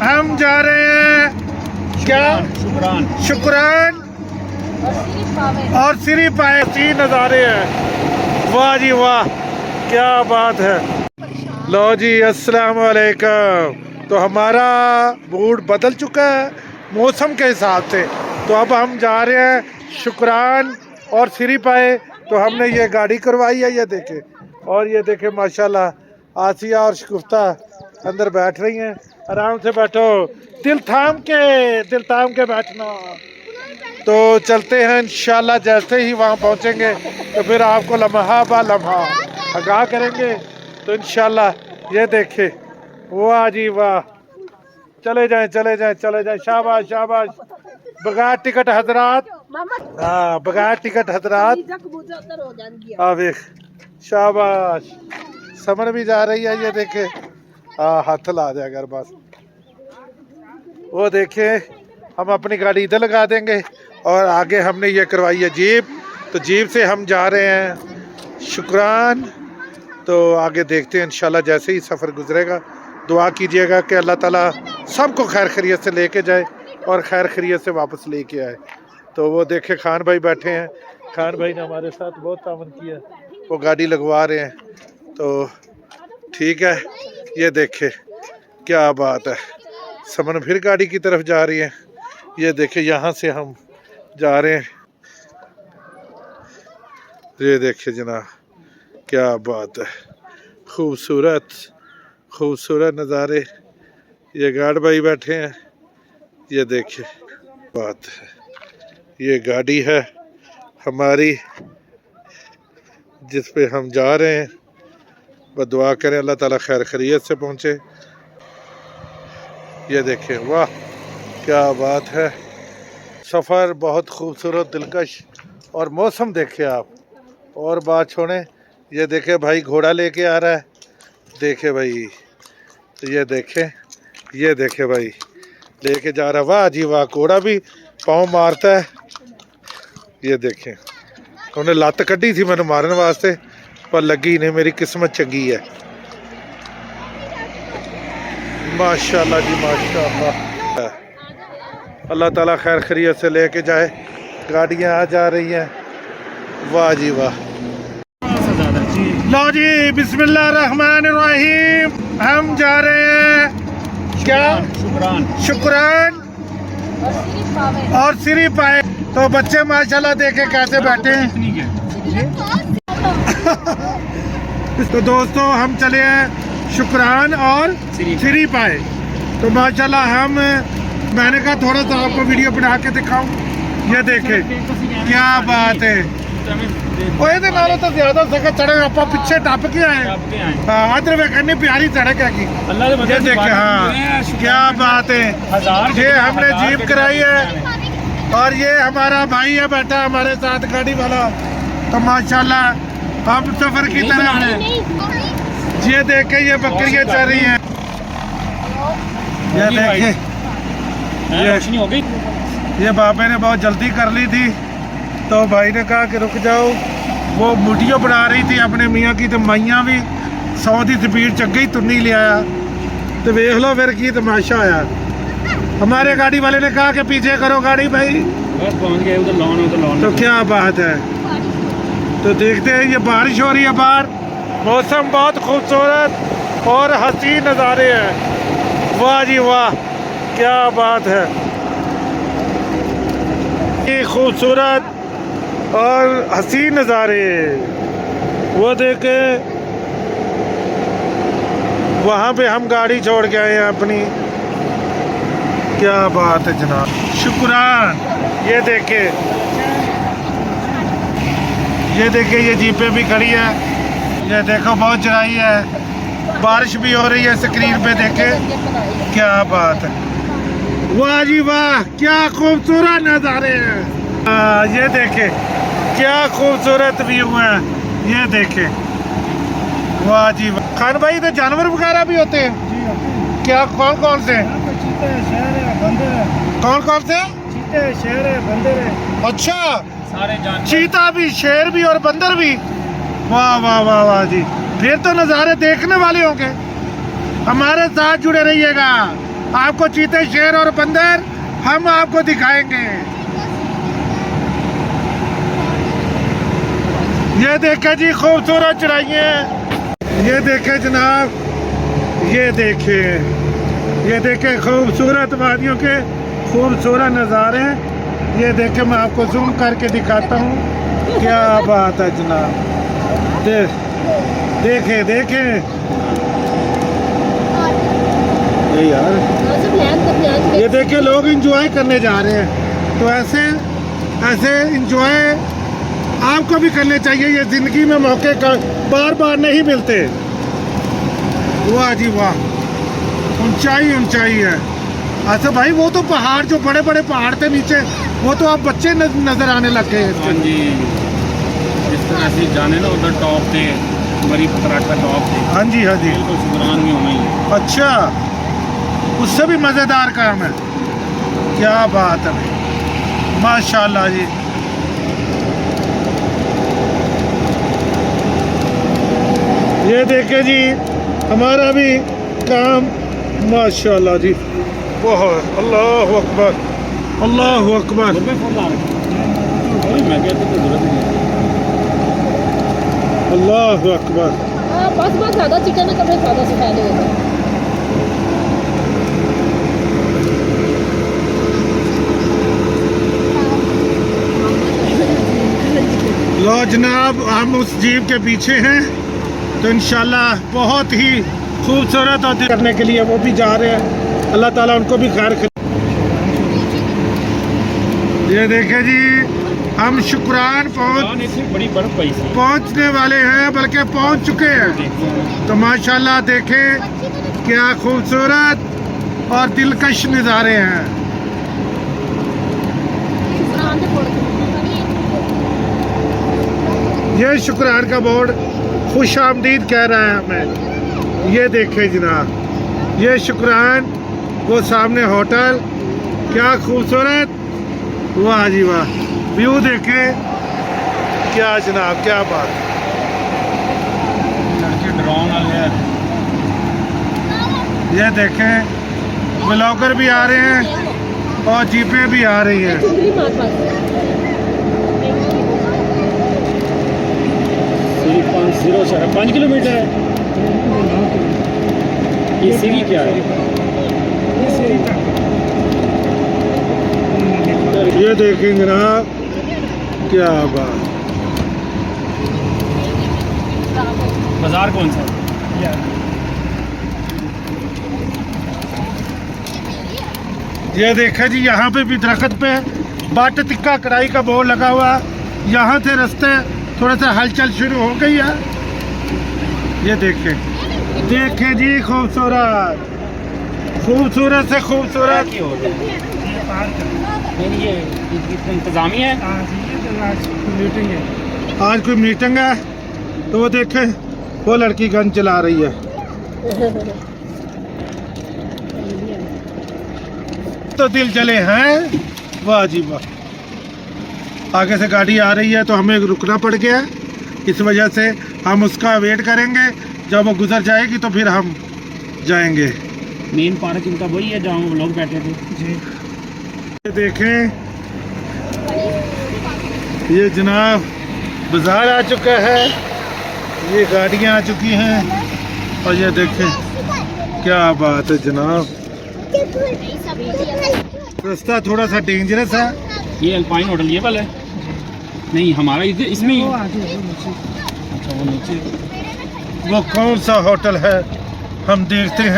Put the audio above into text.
हम जा रहे हैं क्या शुक्रान और सिरी पाए। तीन नज़ारे हैं, वाह जी वाह, क्या बात है। लो जी अस्सलाम वालेकुम। तो हमारा मूड बदल चुका है मौसम के हिसाब से, तो अब हम जा रहे हैं शुक्रान और सिरी पाए। तो हमने ये गाड़ी करवाई है, ये देखे, और ये देखे माशाल्लाह आसिया और शगुफ्ता अंदर बैठ रही हैं। आराम से बैठो, दिल थाम के बैठना। तो चलते हैं इंशाल्लाह। जैसे ही वहाँ पहुँचेंगे तो फिर आपको लम्हा बा लम्हा आगाह करेंगे। तो इंशाल्लाह ये देखे, वाह जी वाह, चले जाएं। शाबाश शाबाश। बगैर टिकट हजरात, हाँ बगैर टिकट हजरात। शाबाश, समर भी जा रही है, ये देखे। हाँ हाथ ला जाए अगर बस, वो देखे। हम अपनी गाड़ी इधर लगा देंगे और आगे हमने ये करवाई है जीप। तो जीप से हम जा रहे हैं शुक्रान। तो आगे देखते हैं इंशाल्लाह, जैसे ही सफ़र गुजरेगा दुआ कीजिएगा कि अल्लाह ताला सबको खैर खैरियत से लेके जाए और खैर खैरियत से वापस लेके आए। तो वो देखे खान भाई बैठे हैं, खान भाई ने हमारे साथ बहुत तावन किया, वो गाड़ी लगवा रहे हैं। तो ठीक है, ये देखे क्या बात है। समन फिर गाड़ी की तरफ जा रही है, ये देखे यहाँ से हम जा रहे हैं। ये देखे जनाब, क्या बात है, खूबसूरत खूबसूरत नज़ारे। ये गार्ड भाई बैठे हैं, ये देखे बात है। ये गाड़ी है हमारी जिस पे हम जा रहे हैं। बस दुआ करें अल्लाह ताला खैर खैरियत से पहुँचे। ये देखें, वाह क्या बात है। सफ़र बहुत खूबसूरत दिलकश, और मौसम देखे आप, और बात छोड़ें। ये देखे भाई घोड़ा लेके आ रहा है, देखे भाई। तो ये देखे भाई लेके जा रहा है, वाह जी वाह। घोड़ा भी पाँव मारता है, ये देखें। उन्हें लत्त कड्डी थी मैंने मारने वास्ते, पर लगी नहीं, मेरी किस्मत चंगी है। माशाल्लाह जी माशाल्लाह। अल्लाह ताला खैर खैरियत से लेके जाए। गाड़ियाँ आ जा रही हैं, वाह जी वाह। लो जी बिस्मिल्लाहिर्रहमानिर्रहीम। हम जा रहे हैं क्या शुक्रान और सिरी पाए। तो बच्चे माशाल्लाह देखे कैसे बैठे हैं। तो दोस्तों हम चले हैं शुक्रान और सिरी पाए। तो माशाल्लाह मैंने कहा थोड़ा सा आपको वीडियो बना के दिखाऊं। ये देखे क्या बात है। ਉਹਦੇ ਨਾਲੋਂ ਤਾਂ ਜ਼ਿਆਦਾ ਸੜਕ ਚੜ੍ਹੇ ਆਪਾਂ ਪਿੱਛੇ ਟੱਪ ਕੇ ਆਏ। ਹਾਂ ਇਧਰ ਵੇਖਣੀ प्यारी सड़क है की। अल्लाह ने देखे, हाँ क्या बात है। ये हमने जीप कराई है और ये हमारा भाई है बैठा हमारे साथ गाड़ी वाला। तो माशाल्लाह हम सफर की तरह है। ये देखे ये बकरियां चल रही हैं, ये देखे। ये बाबे ने बहुत जल्दी कर ली थी, तो भाई ने कहा कि रुक जाओ। वो वीडियो बना रही थी अपने मियाँ की, तो माइयाँ भी 100 की स्पीड चंगी तुरनी ले आया। तो देख लो फिर की तमाशा आया। हमारे गाड़ी वाले ने कहा कि पीछे करो गाड़ी भाई, पहुंच गए उधर। तो क्या बात है। तो देखते हैं, ये बारिश हो रही है बाहर, मौसम बहुत खूबसूरत और हसीन नज़ारे हैं, वाह जी वाह क्या बात है। ये खूबसूरत और हसीन नज़ारे, वो देखे। वहाँ पे हम गाड़ी छोड़ के आए हैं अपनी, क्या बात है जनाब। शुक्रान, ये देखे ये जीपें भी खड़ी है, ये देखो बहुत चढ़ाई है, बारिश भी हो रही है स्क्रीन पे, देखे क्या बात है। वाह जी वाह क्या खूबसूरत नज़ारे हैं। ये देखे क्या खूबसूरत व्यू है, ये देखे वाह जी वाह। खान भाई तो जानवर वगैरह भी होते हैं जी, होते। क्या कौन कौन से? चीते, शेर है, बंदर है। कौन कौन से? चीते, शेर है, बंदर है। अच्छा, सारे जानवर, चीता भी, शेर भी और बंदर भी। वाह वाह वाह वाह जी, फिर तो नज़ारे देखने वाले होंगे। हमारे साथ जुड़े रहिएगा। आपको चीते, शेर और बंदर हम आपको दिखाएंगे। ये देखे जी खूबसूरत चढ़ाइयाँ, ये देखे जनाब, ये देखे खूबसूरत वादियों के खूबसूरत नज़ारे। ये देखे, मैं आपको जूम करके दिखाता हूँ। क्या बात है जनाब, देखे देखे ये यार, ये देखे लोग इंजॉय करने जा रहे हैं। तो ऐसे ऐसे इंजॉय आपको भी करने चाहिए। ये ज़िंदगी में मौके बार बार नहीं मिलते। वाह जी वाह, ऊंचाई ऊंचाई है। अच्छा भाई, वो तो पहाड़, जो बड़े बड़े पहाड़ थे नीचे, वो तो आप बच्चे नजर आने लग गए। हाँ जी, इस तरह से जाने ना उधर टॉप थे, मरी पतरा का टॉप थे। हाँ जी हाँ जी, तो शुक्रान भी होना ही। अच्छा, उससे भी मज़ेदार काम है। क्या बात है भाई, माशाल्लाह जी। ये देखे जी, हमारा भी काम माशाल्लाह जी। वाह, अल्लाह अकबर, अल्लाह अकबर। अल्लाह अकबर। बस ज़्यादा चिकन है, कभी ज़्यादा सफेद होगा। लो जनाब, हम उस जीप के पीछे हैं, तो इंशाल्लाह बहुत ही खूबसूरत और करने के लिए वो भी जा रहे हैं। अल्लाह ताला उनको भी खैर करे। ये देखे जी, हम शुक्रान बड़ी बर्फ पई थी, पहुंचने वाले हैं, बल्कि पहुंच चुके हैं। तो माशाल्लाह देखें क्या खूबसूरत और दिलकश नज़ारे हैं। ये शुक्रान का बोर्ड खुश आमदीद कह रहा है हमें। ये देखे जनाब, ये शुक्रान, वो सामने होटल, क्या खूबसूरत। वाह जी वाह, व्यू देखे, क्या जनाब, क्या बात। लड़के ड्रोन वाले हैं। ये देखें, ब्लॉगर भी आ रहे हैं और जीपें भी आ रही हैं। 5 किलोमीटर है। ये सीढ़ी क्या है? ये देखें जनाब, क्या बात। बाजार कौन सा है? ये देखा जी, यहाँ पे भी दरख्त पे बाट टिक्का कढ़ाई का बोर्ड लगा हुआ है। यहाँ से रास्ते थोड़ा सा हलचल शुरू हो गई है। ये देखें, देखें जी, खूबसूरत, खूबसूरत से खूबसूरत। ये इंतजामी है। आज कोई मीटिंग है, तो वो देखें, वो लड़की गन चला रही है। तो दिल जले हैं। वाह जी वाह। आगे से गाड़ी आ रही है, तो हमें रुकना पड़ गया। इस वजह से हम उसका वेट करेंगे। जब वो गुजर जाएगी तो फिर हम जाएंगे। मेन पार्क इनका वही है जहाँ वो लोग बैठे थे जी। ये देखें, ये जनाब बाजार आ चुका है, ये गाड़ियाँ आ चुकी हैं, और ये देखें क्या बात है जनाब। रास्ता थोड़ा सा डेंजरस है। ये अल्पाइन होटल ये वाला है? नहीं, हमारा इसमें ही। अच्छा, वो नीचे। वो कौन सा होटल है, हम देखते हैं।